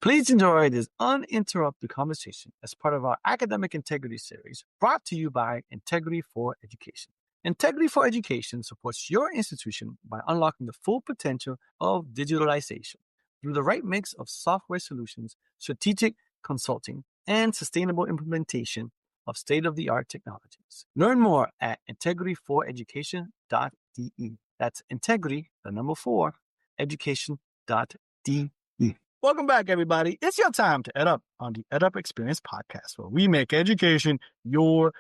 Please enjoy this uninterrupted conversation as part of our academic integrity series brought to you by Integrity for Education. Integrity for Education supports your institution by unlocking the full potential of digitalization through the right mix of software solutions, strategic consulting, and sustainable implementation of state-of-the-art technologies. Learn more at integrityforeducation.de. That's integrity, the number 4, education.de. Welcome back, everybody. It's your time to EdUp on the EdUp Experience podcast, where we make education your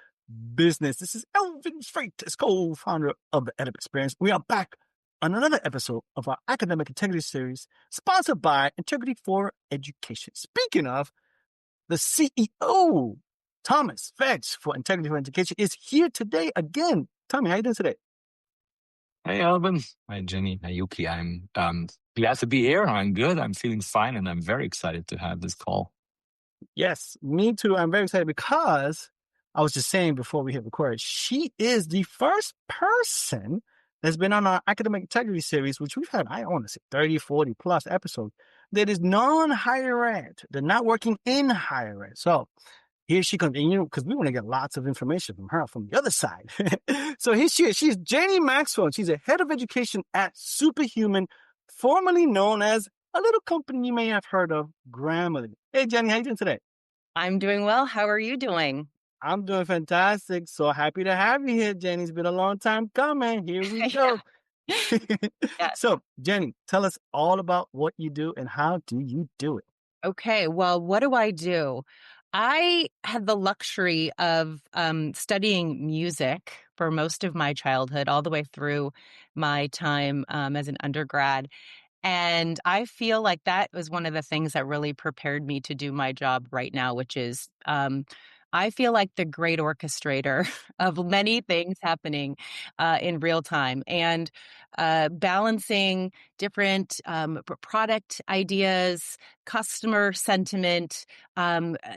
business. This is Elvin Freitas, co-founder of the EdUp Experience. We are back on another episode of our academic integrity series, sponsored by Integrity for Education. Speaking of, the CEO, Thomas Fetch for Integrity for Education, is here today again. Tommy, how you doing today? Hey, Alvin. Hi, Jenny. Hi, Yuki. I'm glad to be here. I'm good. I'm feeling fine, and I'm very excited to have this call. Yes, me too. I'm very excited because I was just saying before we hit record, she is the first person that's been on our academic integrity series, which we've had, I want to say 30, 40 plus episodes, that is non-higher ed. They're not working in higher ed. So here she comes, and because we want to get lots of information from her from the other side. So here she is. She's Jenny Maxwell. She's a head of education at Superhuman, formerly known as a little company you may have heard of, Grammarly. Hey, Jenny, how you doing today? I'm doing well. How are you doing? I'm doing fantastic. So happy to have you here, Jenny. It's been a long time coming. Here we go. Yes. So, Jenny, tell us all about what you do and how do you do it? Okay. Well, what do I do? I had the luxury of studying music for most of my childhood, all the way through my time as an undergrad. And I feel like that was one of the things that really prepared me to do my job right now, which is I feel like the great orchestrator of many things happening in real time, and balancing different product ideas, customer sentiment,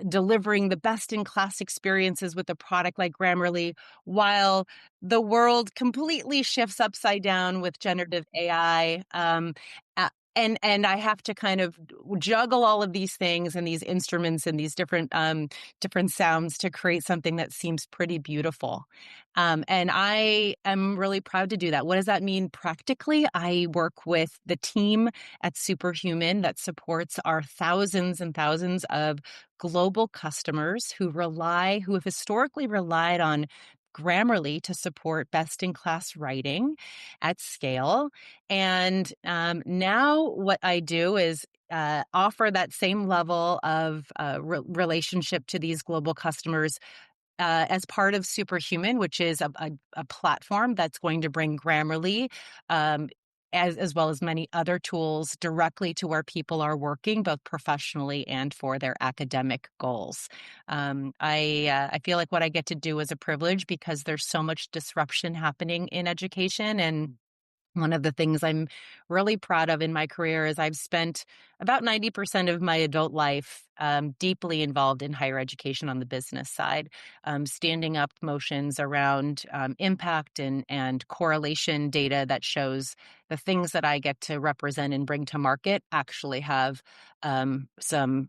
delivering the best-in-class experiences with a product like Grammarly, while the world completely shifts upside down with generative AI. And I have to kind of juggle all of these things and these instruments and these different sounds to create something that seems pretty beautiful. And I am really proud to do that. What does that mean practically? I work with the team at Superhuman that supports our thousands and thousands of global customers who have historically relied on Grammarly to support best-in-class writing at scale. And now what I do is offer that same level of relationship to these global customers as part of Superhuman, which is a platform that's going to bring Grammarly as well as many other tools directly to where people are working, both professionally and for their academic goals. I feel like what I get to do is a privilege because there's so much disruption happening in education. And one of the things I'm really proud of in my career is I've spent about 90% of my adult life deeply involved in higher education on the business side, standing up motions around impact and correlation data that shows the things that I get to represent and bring to market actually have some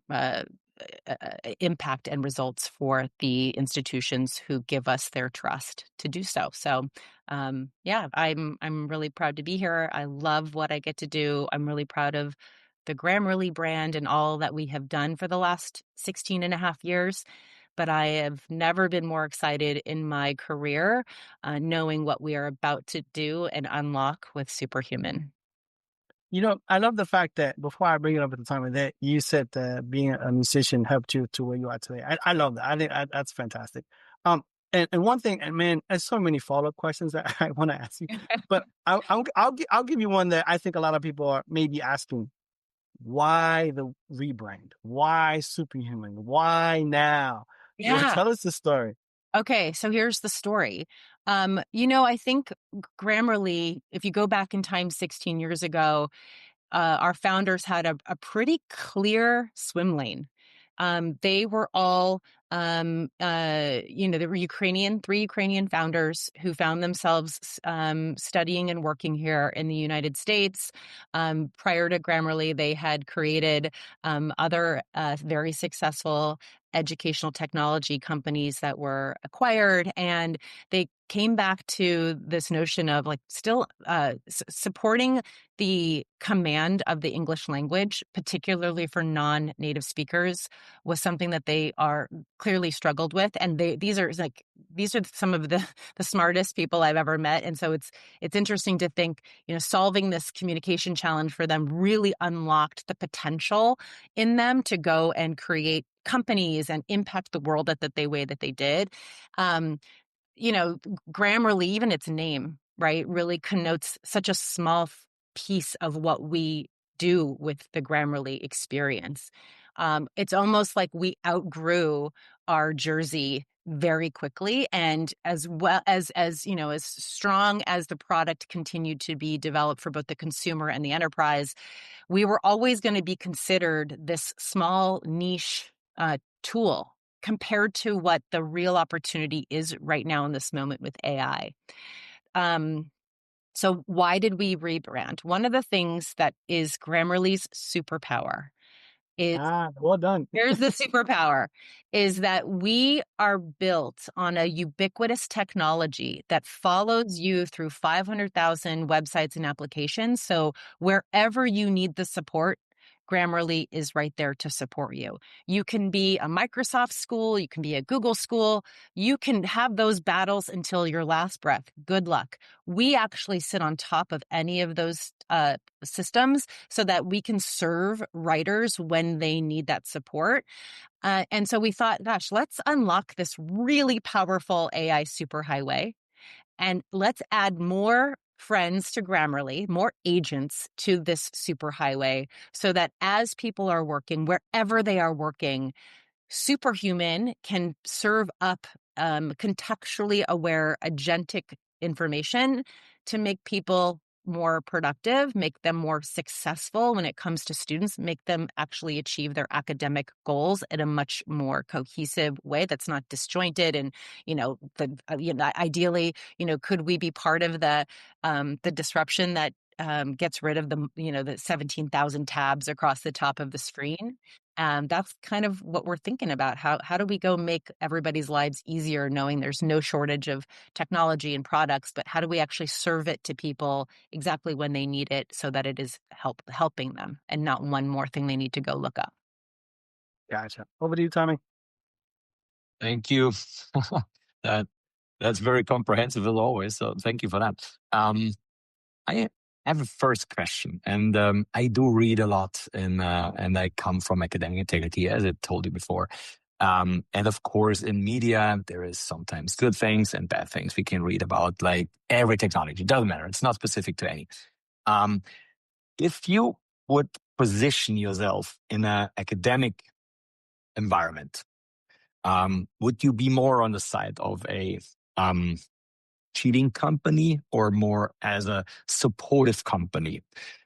impact and results for the institutions who give us their trust to do so. So, yeah, I'm really proud to be here. I love what I get to do. I'm really proud of the Grammarly brand and all that we have done for the last 16 and a half years. But I have never been more excited in my career, knowing what we are about to do and unlock with Superhuman. I love the fact that before I bring it up at the time of that, you said that being a musician helped you to where you are today. I love that. I think that's fantastic. And one thing, and man, there's so many follow-up questions that I want to ask you, but I'll give you one that I think a lot of people are maybe asking. Why the rebrand? Why Superhuman? Why now? Yeah. Tell us the story. Okay, so here's the story. I think Grammarly, if you go back in time 16 years ago, our founders had a pretty clear swim lane. They were all, they were three Ukrainian founders who found themselves studying and working here in the United States. Prior to Grammarly, they had created other very successful educational technology companies that were acquired, and they came back to this notion of like still supporting the command of the English language, particularly for non-native speakers, was something that they are clearly struggled with. And these are some of the smartest people I've ever met. And so it's interesting to think, solving this communication challenge for them really unlocked the potential in them to go and create companies and impact the world that they did. Grammarly, even its name, right, really connotes such a small piece of what we do with the Grammarly experience. It's almost like we outgrew our jersey very quickly, and as well as strong as the product continued to be developed for both the consumer and the enterprise, we were always going to be considered this small niche tool compared to what the real opportunity is right now in this moment with AI. So why did we rebrand? One of the things that is Grammarly's superpower is well done. here's the superpower, is that we are built on a ubiquitous technology that follows you through 500,000 websites and applications. So wherever you need the support, Grammarly is right there to support you. You can be a Microsoft school, you can be a Google school, you can have those battles until your last breath. Good luck. We actually sit on top of any of those systems so that we can serve writers when they need that support. And so we thought, gosh, let's unlock this really powerful AI superhighway, and let's add more friends to Grammarly, more agents to this superhighway, so that as people are working, wherever they are working, Superhuman can serve up contextually aware agentic information to make people more productive, make them more successful when it comes to students, make them actually achieve their academic goals in a much more cohesive way that's not disjointed. And, ideally, could we be part of the disruption that gets rid of the 17,000 tabs across the top of the screen? That's kind of what we're thinking about. How do we go make everybody's lives easier, knowing there's no shortage of technology and products, but how do we actually serve it to people exactly when they need it so that it is helping them and not one more thing they need to go look up? Gotcha. Over to you, Tommy. Thank you. That's very comprehensive as always. So thank you for that. I have a first question, and I do read a lot, and I come from academic integrity, as I told you before. And of course, in media, there is sometimes good things and bad things we can read about, like every technology. It doesn't matter. It's not specific to any. If you would position yourself in an academic environment, would you be more on the side of a cheating company or more as a supportive company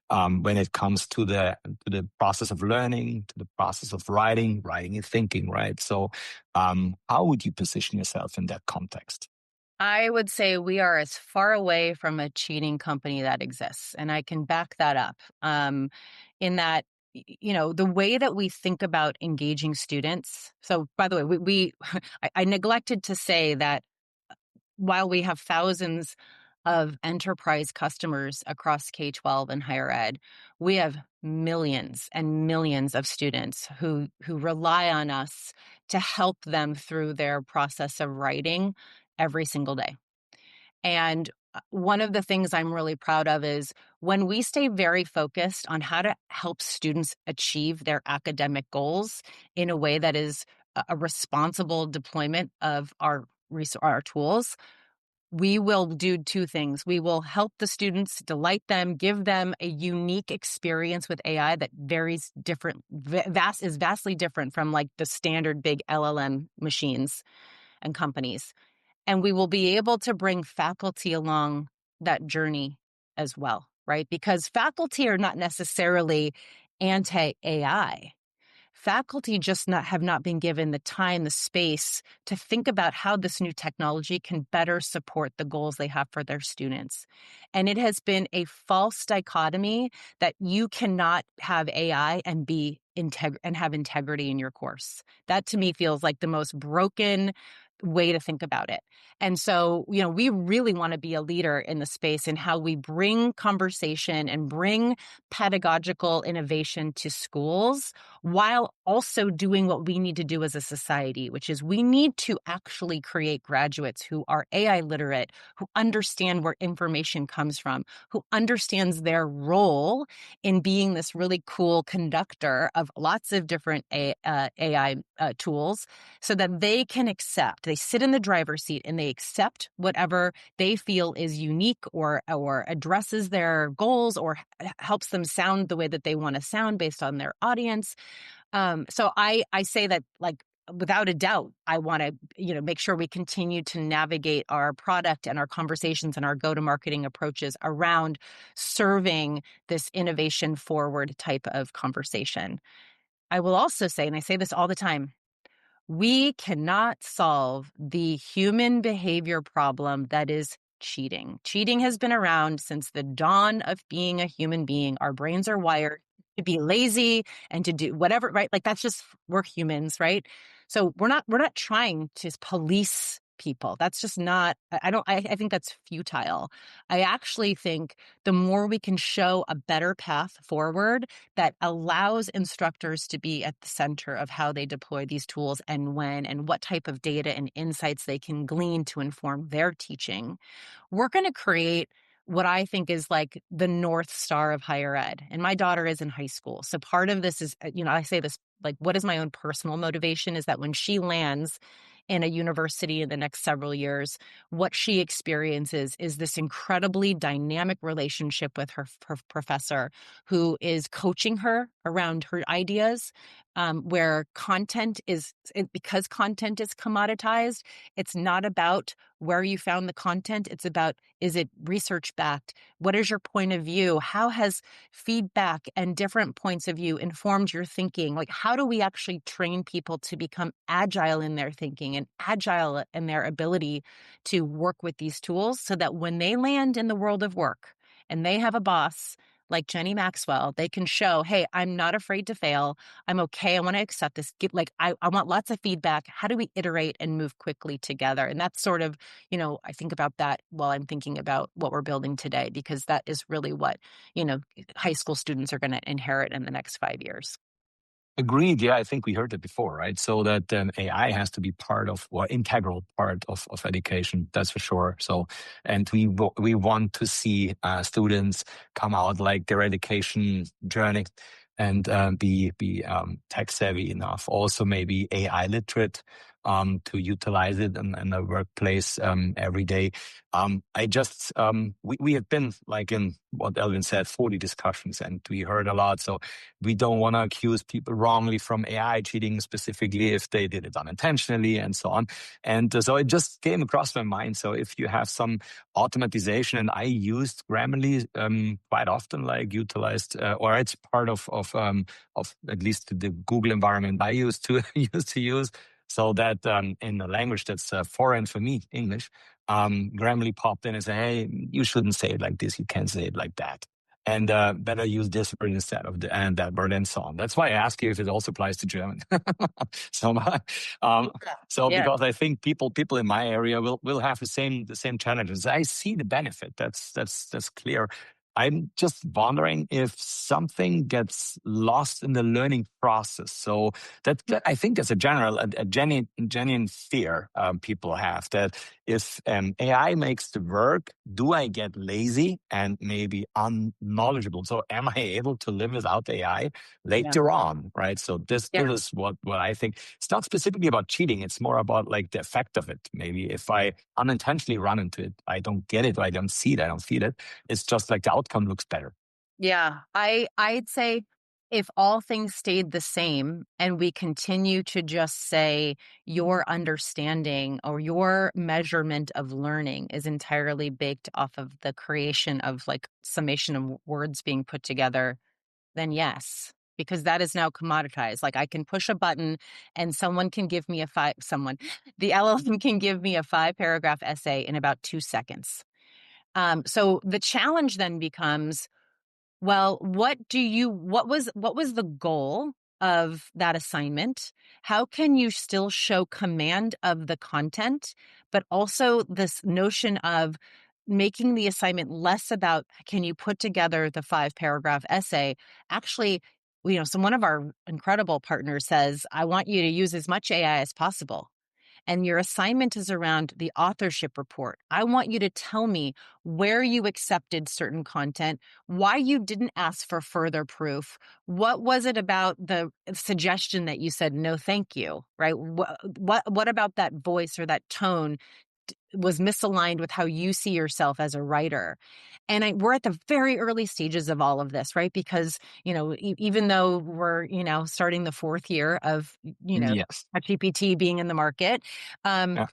when it comes to the process of learning, to the process of writing and thinking, right? So how would you position yourself in that context? I would say we are as far away from a cheating company that exists. And I can back that up in that, the way that we think about engaging students. So by the way, I neglected to say that while we have thousands of enterprise customers across K-12 and higher ed, we have millions and millions of students who rely on us to help them through their process of writing every single day. And one of the things I'm really proud of is when we stay very focused on how to help students achieve their academic goals in a way that is a responsible deployment of our tools, we will do two things. We will help the students, delight them, give them a unique experience with AI that is vastly different from like the standard big LLM machines and companies. And we will be able to bring faculty along that journey as well, right? Because faculty are not necessarily anti-AI. faculty just have not been given the time, the space to think about how this new technology can better support the goals they have for their students. And it has been a false dichotomy that you cannot have AI and have integrity in your course. That to me feels like the most broken way to think about it. And so, we really want to be a leader in the space in how we bring conversation and bring pedagogical innovation to schools while also doing what we need to do as a society, which is we need to actually create graduates who are AI literate, who understand where information comes from, who understands their role in being this really cool conductor of lots of different AI tools, so that they sit in the driver's seat and they accept whatever they feel is unique or addresses their goals or helps them sound the way that they want to sound based on their audience. So I say that, like, without a doubt, I want to, make sure we continue to navigate our product and our conversations and our go-to-marketing approaches around serving this innovation forward type of conversation. I will also say, and I say this all the time, we cannot solve the human behavior problem that is cheating. Cheating has been around since the dawn of being a human being. Our brains are wired to be lazy and to do whatever, right? Like, that's just, we're humans, right? So we're not trying to police people. That's just not, I think that's futile. I actually think the more we can show a better path forward that allows instructors to be at the center of how they deploy these tools and when and what type of data and insights they can glean to inform their teaching, we're going to create what I think is like the North Star of higher ed. And my daughter is in high school. So part of this is, I say this, like, what is my own personal motivation is that when she lands in a university in the next several years, what she experiences is this incredibly dynamic relationship with her professor who is coaching her around her ideas, where because content is commoditized, it's not about where you found the content. It's about, is it research backed? What is your point of view? How has feedback and different points of view informed your thinking? Like, how do we actually train people to become agile in their thinking and agile in their ability to work with these tools so that when they land in the world of work and they have a boss like Jenny Maxwell, they can show, hey, I'm not afraid to fail. I'm okay. I want to accept this. I want lots of feedback. How do we iterate and move quickly together? And that's sort of, I think about that while I'm thinking about what we're building today, because that is really what, high school students are going to inherit in the next 5 years. Agreed. Yeah, I think we heard it before, right? So that AI has to be part of, or integral part of education. That's for sure. So, and we want to see students come out like their education journey and be tech savvy enough. Also, maybe AI literate to utilize it in the workplace every day. We have been, like in what Elvin said, 40 discussions, and we heard a lot. So we don't want to accuse people wrongly from AI cheating, specifically if they did it unintentionally and so on. And so it just came across my mind. So if you have some automatization, and I used Grammarly quite often, like utilized, or it's part of at least the Google environment I used to use. So that in a language that's foreign for me, English, Grammarly popped in and said, hey, you shouldn't say it like this. You can't say it like that. And better use this word instead of that word, and so on. That's why I ask you if it also applies to German. Because I think people in my area will have the same challenges. I see the benefit. That's clear. I'm just wondering if something gets lost in the learning process. So that I think that's a genuine fear people have, that if AI makes the work, do I get lazy and maybe unknowledgeable? So am I able to live without AI later on, right? So this is what I think. It's not specifically about cheating. It's more about like the effect of it. Maybe if I unintentionally run into it, I don't get it, or I don't see it, I don't feel it. It's just like the outcome looks better. Yeah, I'd say if all things stayed the same and we continue to just say your understanding or your measurement of learning is entirely baked off of the creation of like summation of words being put together, then yes. because that is now commoditized. Like I can push a button and someone can give me the LLM can give me a 5-paragraph essay in about 2 seconds. So the challenge then becomes, well, what was the goal of that assignment? How can you still show command of the content, but also this notion of making the assignment less about can you put together the 5-paragraph essay? Actually, so one of our incredible partners says, I want you to use as much AI as possible. And your assignment is around the authorship report. I want you to tell me where you accepted certain content, why you didn't ask for further proof. What was it about the suggestion that you said, no, thank you, right? What about that voice or that tone was misaligned with how you see yourself as a writer? And we're at the very early stages of all of this, right? Because, even though we're, starting the 4th year of, Yes. ChatGPT being in the market, Yeah.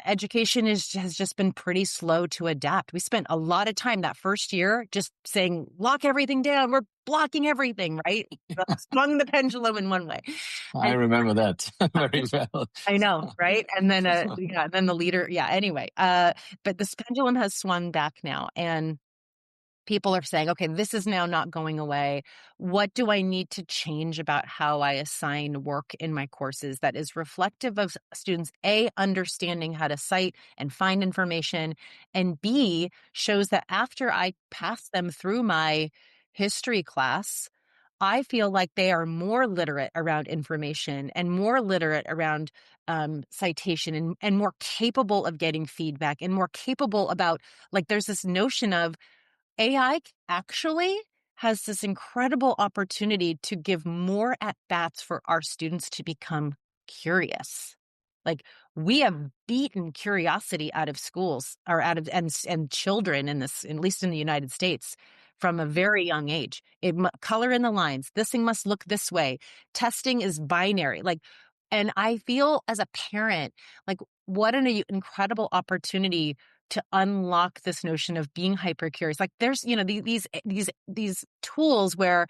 education has just been pretty slow to adapt. We spent a lot of time that first year just saying, lock everything down. We're blocking everything, right? Swung the pendulum in one way. I remember that very well. I know, right? And then, then the leader, anyway. But this pendulum has swung back now, and people are saying, okay, this is now not going away. What do I need to change about how I assign work in my courses that is reflective of students, A, understanding how to cite and find information, and B, shows that after I pass them through my history class, I feel like they are more literate around information and more literate around citation and more capable of getting feedback and more capable about, like, there's this notion of AI actually has this incredible opportunity to give more at-bats for our students to become curious. Like, we have beaten curiosity out of schools or and children in this, at least in the United States, from a very young age. Color in the lines. This thing must look this way. Testing is binary. And I feel as a parent, like, what an incredible opportunity to unlock this notion of being hyper curious. Like, there's, these tools where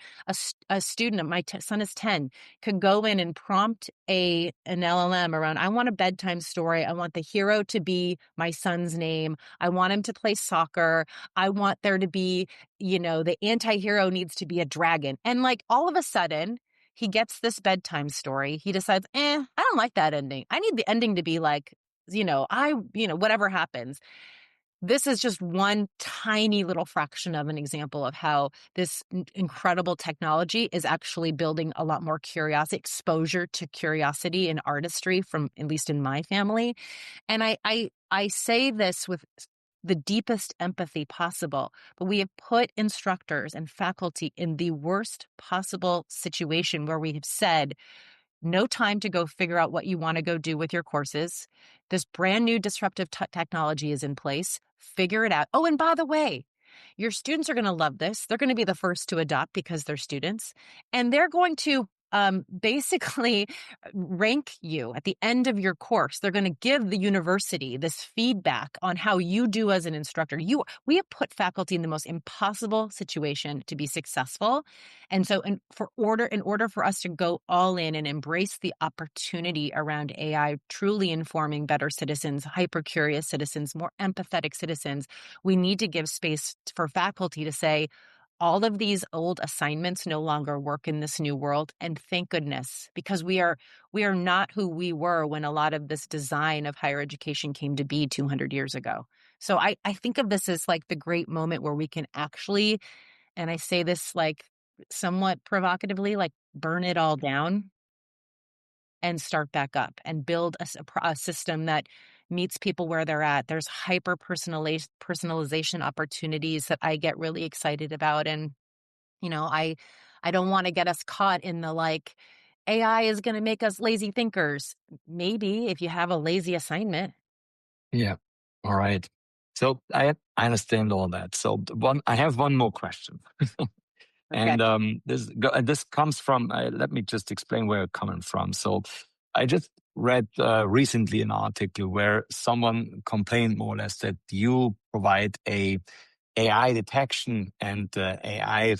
a student, my son is 10, could go in and prompt an LLM around, I want a bedtime story. I want the hero to be my son's name. I want him to play soccer. I want there to be, the anti-hero needs to be a dragon. And like, all of a sudden, he gets this bedtime story. He decides, I don't like that ending. I need the ending to be like, whatever happens. This is just one tiny little fraction of an example of how this incredible technology is actually building a lot more curiosity, exposure to curiosity and artistry from, at least in my family. And I say this with the deepest empathy possible, but we have put instructors and faculty in the worst possible situation where we have said, no time to go figure out what you want to go do with your courses. This brand new disruptive technology is in place. Figure it out. Oh, and by the way, your students are going to love this. They're going to be the first to adopt because they're students. And they're going to basically rank you at the end of your course. They're going to give the university this feedback on how you do as an instructor. We have put faculty in the most impossible situation to be successful. And so in order for us to go all in and embrace the opportunity around AI truly informing better citizens, hyper-curious citizens, more empathetic citizens, we need to give space for faculty to say, all of these old assignments no longer work in this new world. And thank goodness, because we are not who we were when a lot of this design of higher education came to be 200 years ago. So I think of this as like the great moment where we can actually, and I say this like somewhat provocatively, like burn it all down and start back up and build a system that meets people where they're at. There's hyper personalization opportunities that I get really excited about. And, I don't want to get us caught in the like, AI is going to make us lazy thinkers. Maybe if you have a lazy assignment. Yeah. All right. So I understand all that. So I have one more question. Okay. And this comes from, let me just explain where it's coming from. So I just read recently an article where someone complained more or less that you provide a AI detection and AI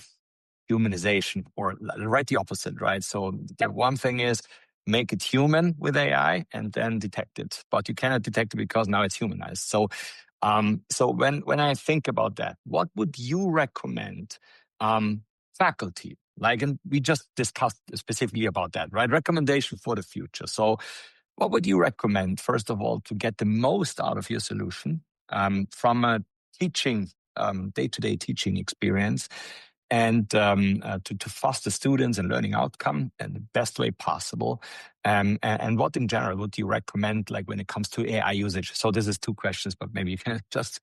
humanization, or right the opposite, right? So the one thing is make it human with AI and then detect it, but you cannot detect it because now it's humanized. So, so when I think about that, what would you recommend faculty? Like, and we just discussed specifically about that, right? Recommendation for the future. So, what would you recommend, first of all, to get the most out of your solution from a teaching, day-to-day teaching experience, and to foster students and learning outcome in the best way possible? And what in general would you recommend, like when it comes to AI usage? So this is two questions, but maybe you can just,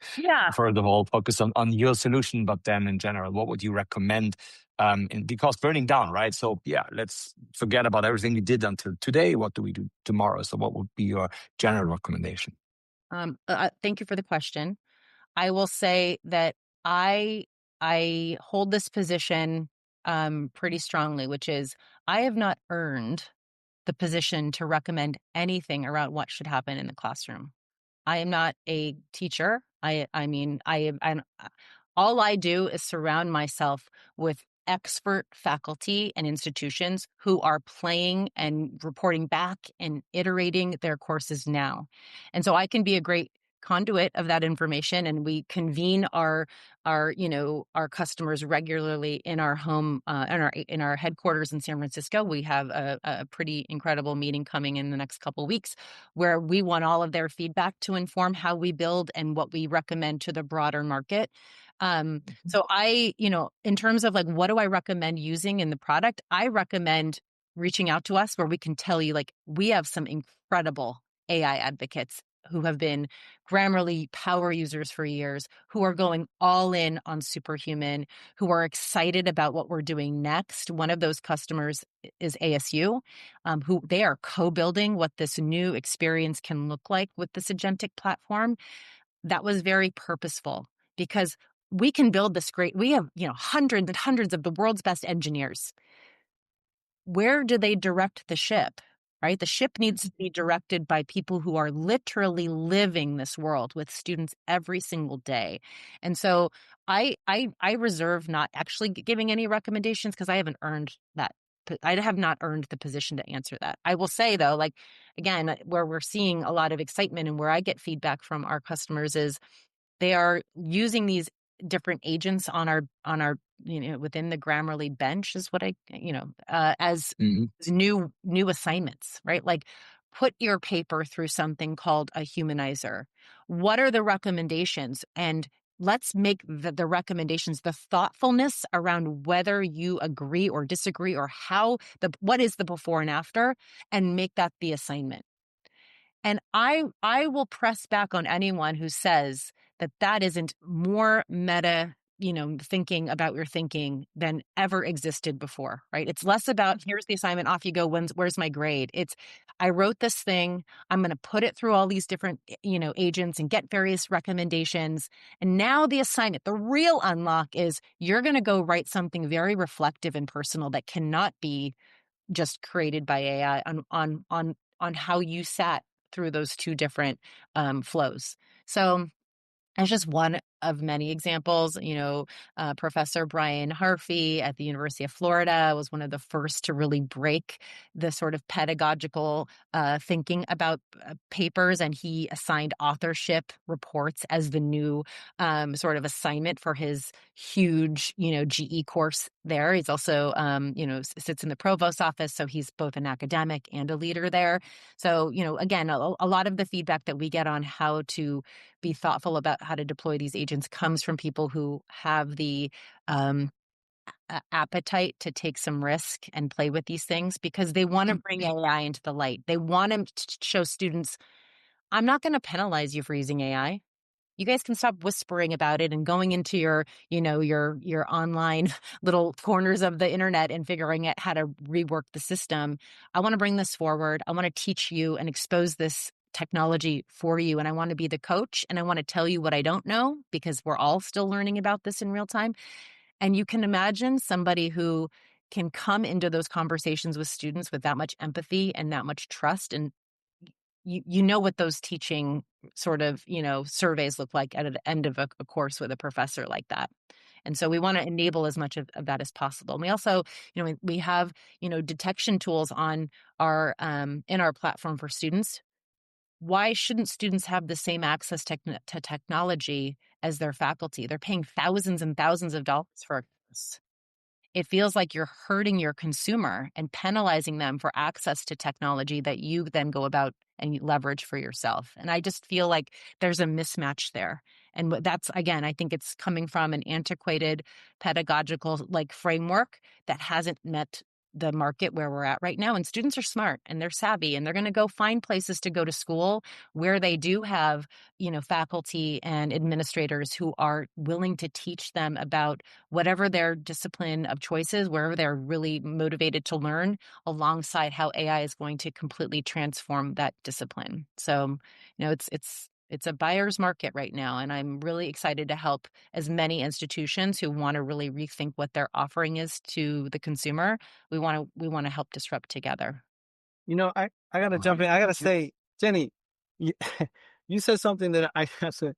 first of all, focus on your solution, but then in general, what would you recommend? Because burning down, right? So yeah, let's forget about everything we did until today. What do we do tomorrow? So what would be your general recommendation? Thank you for the question. I will say that I hold this position pretty strongly, which is I have not earned the position to recommend anything around what should happen in the classroom. I am not a teacher. I mean, all I do is surround myself with expert faculty and institutions who are playing and reporting back and iterating their courses now. And so I can be a great conduit of that information, and we convene our customers regularly in our home in our headquarters in San Francisco. We have a pretty incredible meeting coming in the next couple of weeks where we want all of their feedback to inform how we build and what we recommend to the broader market. So in terms of like, what do I recommend using in the product? I recommend reaching out to us where we can tell you, like, we have some incredible AI advocates who have been Grammarly power users for years, who are going all in on Superhuman, who are excited about what we're doing next. One of those customers is ASU, who they are co-building what this new experience can look like with this agentic platform. That was very purposeful because we can build this great, we have, hundreds and hundreds of the world's best engineers. Where do they direct the ship? Right? The ship needs to be directed by people who are literally living this world with students every single day. And so I reserve not actually giving any recommendations because I haven't earned that. I have not earned the position to answer that. I will say, though, like, again, where we're seeing a lot of excitement and where I get feedback from our customers is they are using these different agents on our within the Grammarly bench is what as new assignments, right? Like, put your paper through something called a humanizer. What are the recommendations? And let's make the recommendations, the thoughtfulness around whether you agree or disagree or what is the before and after, and make that the assignment. And I will press back on anyone who says that isn't more meta, thinking about your thinking than ever existed before, right? It's less about here's the assignment, off you go, where's my grade? It's I wrote this thing, I'm going to put it through all these different, agents and get various recommendations. And now the assignment, the real unlock is you're going to go write something very reflective and personal that cannot be just created by AI on how you sat through those two different flows. So it's just one of many examples. Professor Brian Harvey at the University of Florida was one of the first to really break the sort of pedagogical thinking about papers, and he assigned authorship reports as the new sort of assignment for his huge, GE course there. He's also, sits in the provost's office, so he's both an academic and a leader there. So, again, a lot of the feedback that we get on how to be thoughtful about how to deploy these agents comes from people who have the appetite to take some risk and play with these things because they want to bring AI into the light. They want to show students, I'm not going to penalize you for using AI. You guys can stop whispering about it and going into your online little corners of the internet and figuring out how to rework the system. I want to bring this forward. I want to teach you and expose this technology for you. And I want to be the coach, and I want to tell you what I don't know because we're all still learning about this in real time. And you can imagine somebody who can come into those conversations with students with that much empathy and that much trust. And you know what those teaching sort of, surveys look like at the end of a course with a professor like that. And so we want to enable as much of that as possible. And we also, we have, detection tools on our in our platform for students. Why shouldn't students have the same access to technology as their faculty? They're paying thousands and thousands of dollars for this. It feels like you're hurting your consumer and penalizing them for access to technology that you then go about and you leverage for yourself. And I just feel like there's a mismatch there. And that's, again, I think it's coming from an antiquated pedagogical framework that hasn't met the market where we're at right now. And students are smart and they're savvy and they're going to go find places to go to school where they do have, faculty and administrators who are willing to teach them about whatever their discipline of choice is, wherever they're really motivated to learn, alongside how AI is going to completely transform that discipline. So, it's a buyer's market right now, and I'm really excited to help as many institutions who want to really rethink what their offering is to the consumer. We want to help disrupt together. I got to jump in. I got to say, Jenny, you, you said something that I said.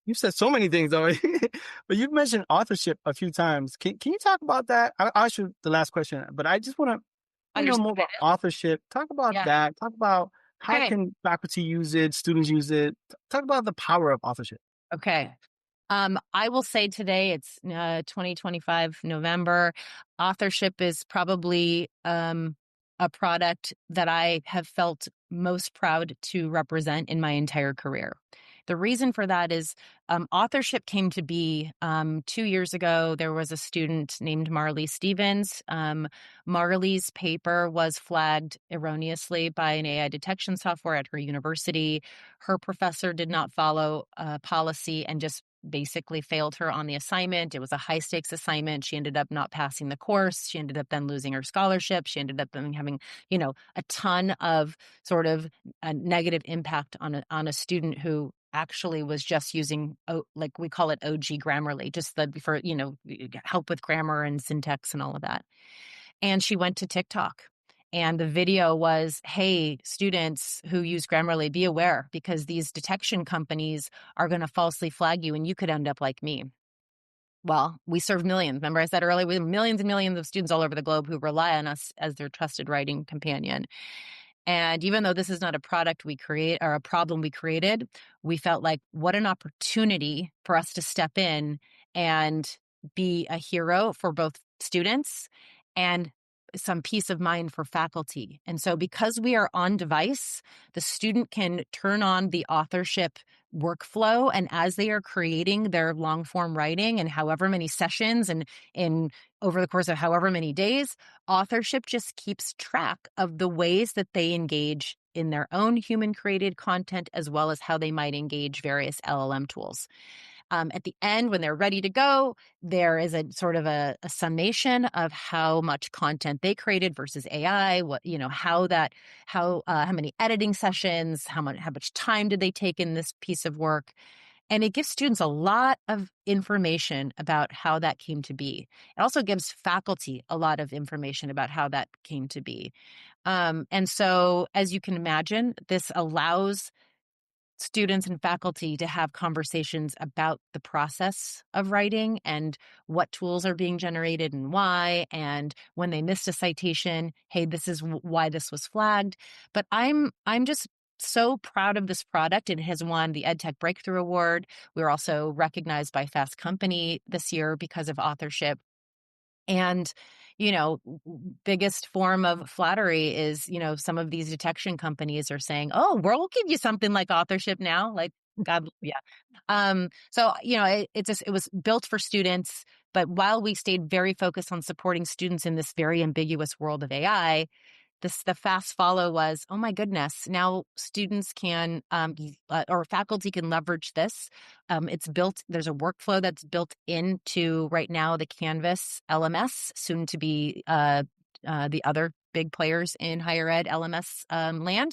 You said so many things already, but you've mentioned authorship a few times. Can you talk about that? I'll ask you the last question, but I just want to know more about authorship. Talk about that. Talk about how can faculty use it, students use it. Talk about the power of authorship. Okay. I will say today, it's 2025 November. Authorship is probably a product that I have felt most proud to represent in my entire career. The reason for that is authorship came to be 2 years ago. There was a student named Marley Stevens. Marley's paper was flagged erroneously by an AI detection software at her university. Her professor did not follow policy and just basically failed her on the assignment. It was a high stakes assignment. She ended up not passing the course. She ended up then losing her scholarship. She ended up then having, a ton of sort of a negative impact on a student who actually was just using, like we call it OG Grammarly, just for help with grammar and syntax and all of that. And she went to TikTok. And the video was, hey, students who use Grammarly, be aware, because these detection companies are going to falsely flag you and you could end up like me. Well, we serve millions. Remember I said earlier, we have millions and millions of students all over the globe who rely on us as their trusted writing companion. And even though this is not a product we create or a problem we created, we felt like what an opportunity for us to step in and be a hero for both students and some peace of mind for faculty. And so because we are on device, the student can turn on the authorship workflow. And as they are creating their long form writing and however many sessions and in over the course of however many days, authorship just keeps track of the ways that they engage in their own human created content, as well as how they might engage various LLM tools. At the end, when they're ready to go, there is a sort of a summation of how much content they created versus AI. How many editing sessions, how much time did they take in this piece of work, and it gives students a lot of information about how that came to be. It also gives faculty a lot of information about how that came to be. And so, as you can imagine, this allows students and faculty to have conversations about the process of writing and what tools are being generated and why, and when they missed a citation, hey, this is why this was flagged. But I'm just so proud of this product. It has won the EdTech Breakthrough Award. We were also recognized by Fast Company this year because of authorship. And, biggest form of flattery is, some of these detection companies are saying, oh, we'll give you something like authorship now. Like, God, yeah. So, it was built for students. But while we stayed very focused on supporting students in this very ambiguous world of AI, the fast follow was, oh my goodness, now students can, or faculty can leverage this. It's built, there's a workflow that's built into right now the Canvas LMS, soon to be the other big players in higher ed LMS land.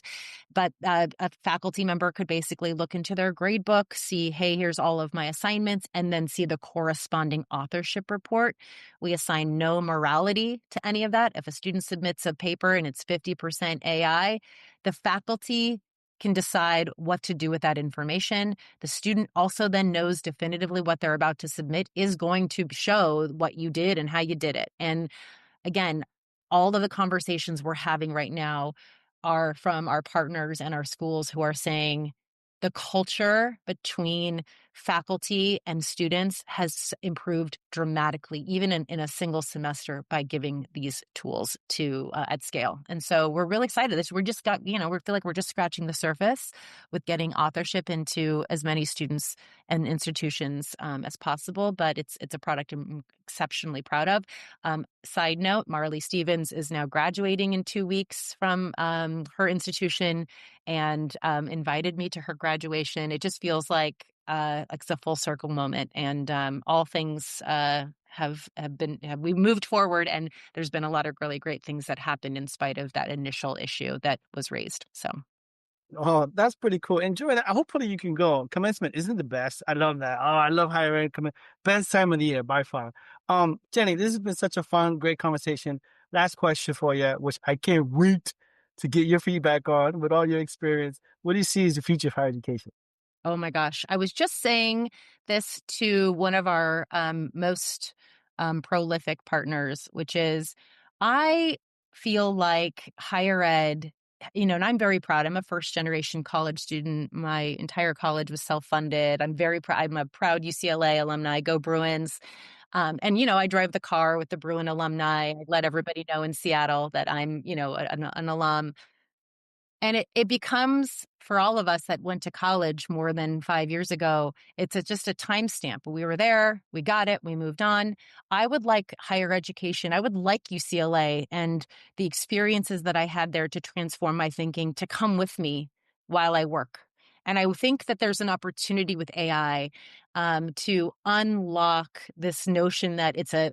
But a faculty member could basically look into their grade book, see, hey, here's all of my assignments, and then see the corresponding authorship report. We assign no morality to any of that. If a student submits a paper and it's 50% AI, the faculty can decide what to do with that information. The student also then knows definitively what they're about to submit is going to show what you did and how you did it. And again, all of the conversations we're having right now are from our partners and our schools who are saying the culture between faculty and students has improved dramatically, even in a single semester, by giving these tools to at scale. And so we're really excited. We're just got, we feel like we're just scratching the surface with getting authorship into as many students and institutions as possible. But it's a product I'm exceptionally proud of. Side note, Marley Stevens is now graduating in 2 weeks from her institution and invited me to her graduation. It just feels like it's a full circle moment, and all things we moved forward, and there's been a lot of really great things that happened in spite of that initial issue that was raised. So. Oh, that's pretty cool. Enjoy that. Hopefully you can go. Commencement isn't the best. I love that. Oh, I love higher ed. Best time of the year by far. Jenny, this has been such a fun, great conversation. Last question for you, which I can't wait to get your feedback on with all your experience. What do you see as the future of higher education? Oh my gosh. I was just saying this to one of our most prolific partners, which is I feel like higher ed, and I'm very proud. I'm a first generation college student. My entire college was self-funded. I'm very proud. I'm a proud UCLA alumni. Go Bruins. And, I drive the car with the Bruin alumni. I let everybody know in Seattle that I'm, an alum. And it becomes, for all of us that went to college more than 5 years ago, it's just a timestamp. We were there, we got it, we moved on. I would like higher education. I would like UCLA and the experiences that I had there to transform my thinking to come with me while I work. And I think that there's an opportunity with AI to unlock this notion that it's a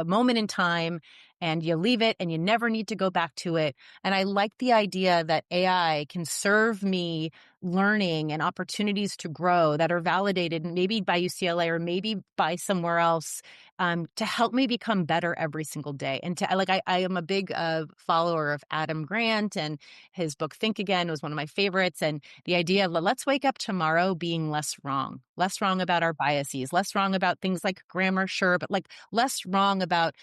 moment in time, and you leave it and you never need to go back to it. And I like the idea that AI can serve me learning and opportunities to grow that are validated maybe by UCLA or maybe by somewhere else, to help me become better every single day. And I am a big follower of Adam Grant, and his book Think Again was one of my favorites. And the idea of let's wake up tomorrow being less wrong about our biases, less wrong about things like grammar, sure, but less wrong about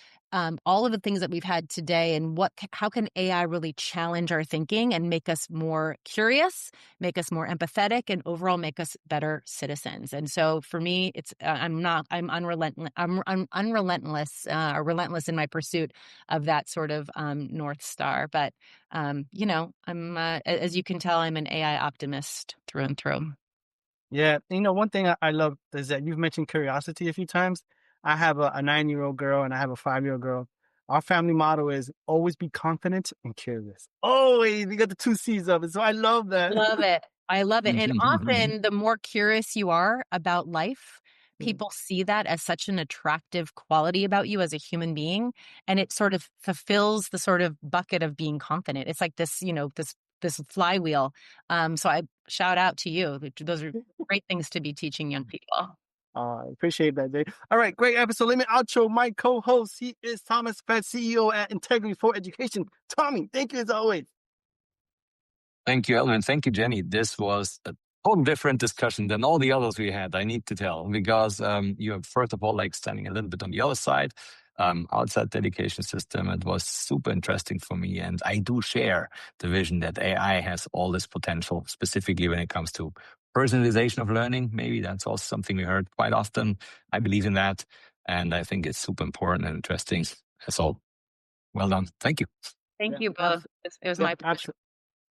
all of the things that we've had today, and how can AI really challenge our thinking and make us more curious, make us more empathetic, and overall make us better citizens. And so for me, it's I'm unrelentless. I'm unrelentless or relentless in my pursuit of that sort of North Star. But I'm as you can tell, I'm an AI optimist through and through. Yeah. One thing I love is that you've mentioned curiosity a few times. I have a 9-year-old girl and I have a 5-year-old girl. Our family motto is always be confident and curious. Always. We got the 2 C's of it. So I love that. Love it. I love it. And often the more curious you are about life, people see that as such an attractive quality about you as a human being. And it sort of fulfills the sort of bucket of being confident. It's like this, this flywheel. So I shout out to you. Those are great things to be teaching young people. I appreciate that, Jay. All right, great episode. Let me outro my co-host. He is Thomas Fett, CEO at Integrity for Education. Tommy, thank you as always. Thank you, Elvin. Thank you, Jenny. This was a total different discussion than all the others we had, I need to tell, because you're, first of all, standing a little bit on the other side, outside the education system. It was super interesting for me. And I do share the vision that AI has all this potential, specifically when it comes to personalization of learning. Maybe that's also something we heard quite often. I believe in that. And I think it's super important and interesting. So well done. Thank you. Thank you both. It was my pleasure.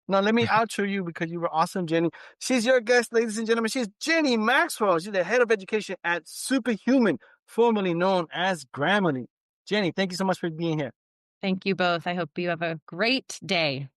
Now, let me outro you because you were awesome, Jenny. She's your guest, ladies and gentlemen. She's Jenny Maxwell. She's the head of education at Superhuman, formerly known as Grammarly. Jenny, thank you so much for being here. Thank you both. I hope you have a great day.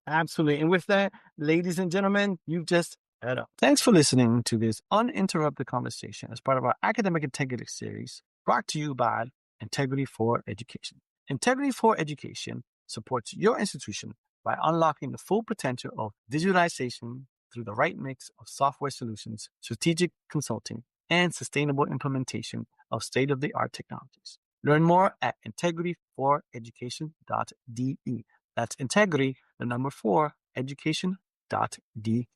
Absolutely. And with that, ladies and gentlemen, you've just head up. Thanks for listening to this uninterrupted conversation as part of our Academic Integrity series brought to you by Integrity for Education. Integrity for Education supports your institution by unlocking the full potential of visualization through the right mix of software solutions, strategic consulting, and sustainable implementation of state-of-the-art technologies. Learn more at integrityforeducation.de. That's integrity, the number 4, education www.de.